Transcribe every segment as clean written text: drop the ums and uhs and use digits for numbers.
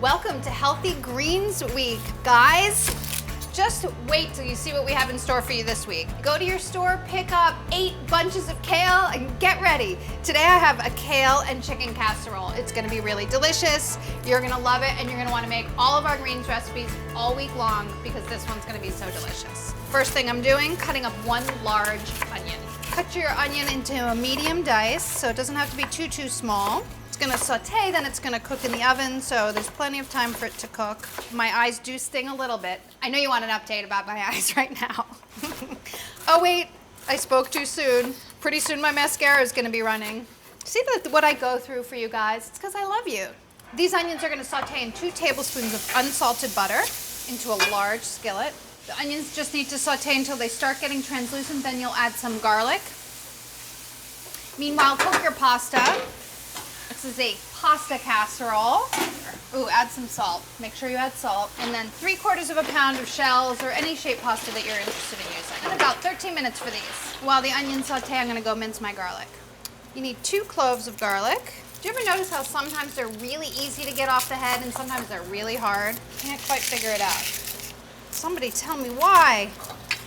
Welcome to Healthy Greens Week, guys. Just wait till you see what we have in store for you this week. Go to your store, pick up 8 bunches of kale, and get ready. Today I have a kale and chicken casserole. It's gonna be really delicious. You're gonna love it, and you're gonna wanna make all of our greens recipes all week long because this one's gonna be so delicious. First thing I'm doing, cutting up 1 large onion. Cut your onion into a medium dice, so it doesn't have to be too small. It's gonna saute, then it's gonna cook in the oven, so there's plenty of time for it to cook. My eyes do sting a little bit. I know you want an update about my eyes right now. Oh wait, I spoke too soon. Pretty soon my mascara is gonna be running. See what I go through for you guys? It's because I love you. These onions are gonna saute in 2 tablespoons of unsalted butter into a large skillet. The onions just need to saute until they start getting translucent, then you'll add some garlic. Meanwhile, cook your pasta. This is a pasta casserole. Ooh, add some salt. Make sure you add salt. And then 3/4 of a pound of shells or any shaped pasta that you're interested in using. And about 13 minutes for these. While the onions saute, I'm gonna go mince my garlic. You need 2 cloves of garlic. Do you ever notice how sometimes they're really easy to get off the head and sometimes they're really hard? Can't quite figure it out. Somebody tell me why.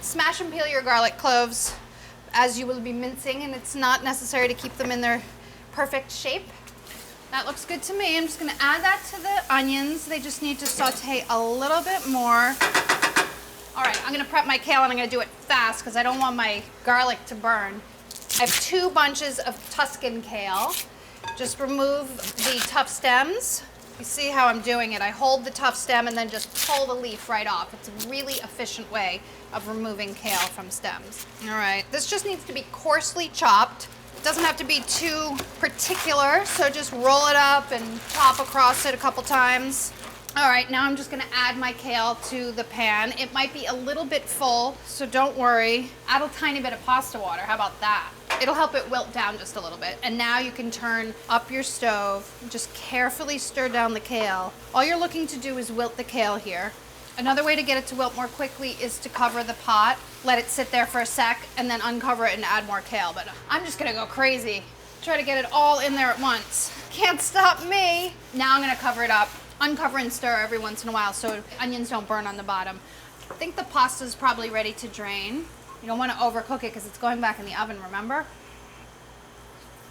Smash and peel your garlic cloves as you will be mincing, and it's not necessary to keep them in their perfect shape. That looks good to me. I'm just gonna add that to the onions. They just need to saute a little bit more. All right, I'm gonna prep my kale and I'm gonna do it fast because I don't want my garlic to burn. I have 2 bunches of Tuscan kale. Just remove the tough stems. You see how I'm doing it. I hold the tough stem and then just pull the leaf right off. It's a really efficient way of removing kale from stems. All right, this just needs to be coarsely chopped. It doesn't have to be too particular, so just roll it up and chop across it a couple times. All right, now I'm just gonna add my kale to the pan. It might be a little bit full, so don't worry. Add a tiny bit of pasta water, how about that? It'll help it wilt down just a little bit. And now you can turn up your stove, just carefully stir down the kale. All you're looking to do is wilt the kale here. Another way to get it to wilt more quickly is to cover the pot, let it sit there for a sec, and then uncover it and add more kale. But I'm just gonna go crazy. Try to get it all in there at once. Can't stop me. Now I'm gonna cover it up, uncover and stir every once in a while so onions don't burn on the bottom. I think the pasta's probably ready to drain. You don't wanna overcook it because it's going back in the oven, remember?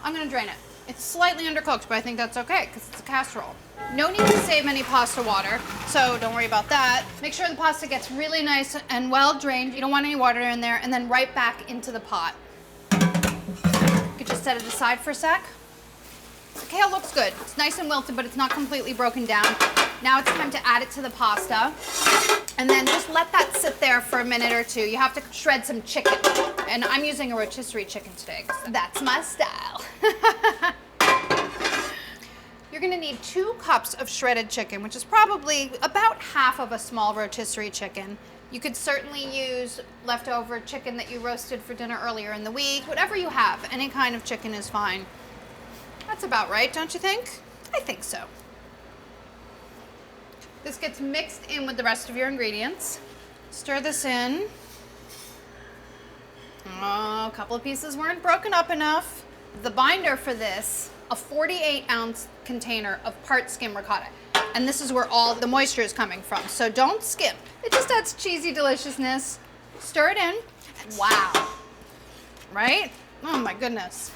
I'm gonna drain it. It's slightly undercooked, but I think that's okay because it's a casserole. No need to save any pasta water, so don't worry about that. Make sure the pasta gets really nice and well drained. You don't want any water in there, and then right back into the pot. You could just set it aside for a sec. The kale looks good. It's nice and wilted, but it's not completely broken down. Now it's time to add it to the pasta, and then just let that sit there for a minute or 2. You have to shred some chicken, and I'm using a rotisserie chicken today. That's my style. You're gonna need 2 cups of shredded chicken, which is probably about half of a small rotisserie chicken. You could certainly use leftover chicken that you roasted for dinner earlier in the week. Whatever you have, any kind of chicken is fine. That's about right, don't you think? I think so. This gets mixed in with the rest of your ingredients. Stir this in. Oh, a couple of pieces weren't broken up enough. The binder for this, a 48-ounce container of part skim ricotta. And this is where all the moisture is coming from, so don't skimp. It just adds cheesy deliciousness. Stir it in. Wow. Right? Oh my goodness.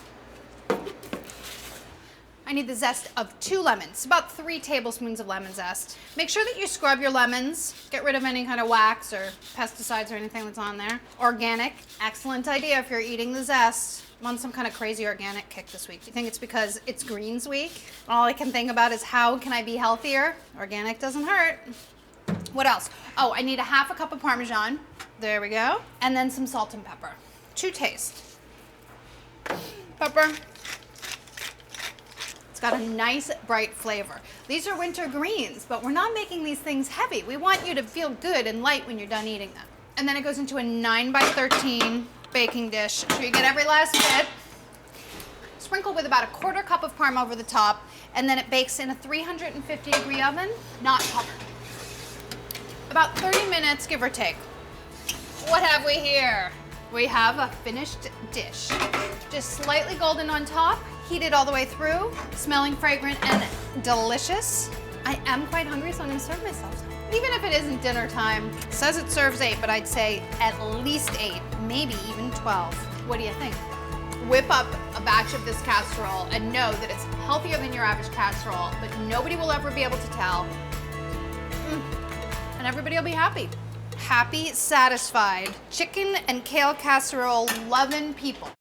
I need the zest of 2 lemons, about 3 tablespoons of lemon zest. Make sure that you scrub your lemons. Get rid of any kind of wax or pesticides or anything that's on there. Organic, excellent idea if you're eating the zest. I'm on some kind of crazy organic kick this week. Do you think it's because it's Greens Week? All I can think about is how can I be healthier? Organic doesn't hurt. What else? Oh, I need a 1/2 cup of Parmesan. There we go. And then some salt and pepper to taste. Pepper. It's got a nice bright flavor. These are winter greens, but we're not making these things heavy. We want you to feel good and light when you're done eating them. And then it goes into a 9x13 baking dish. Make sure you get every last bit. Sprinkle with about a 1/4 cup of parm over the top, and then it bakes in a 350-degree oven, not covered. About 30 minutes, give or take. What have we here? We have a finished dish. Just slightly golden on top, heated all the way through, smelling fragrant and delicious. I am quite hungry, so I'm gonna serve myself some. Even if it isn't dinner time, it says it serves 8, but I'd say at least 8, maybe even 12. What do you think? Whip up a batch of this casserole and know that it's healthier than your average casserole, but nobody will ever be able to tell. And everybody will be happy. Happy, satisfied, chicken and kale casserole loving people.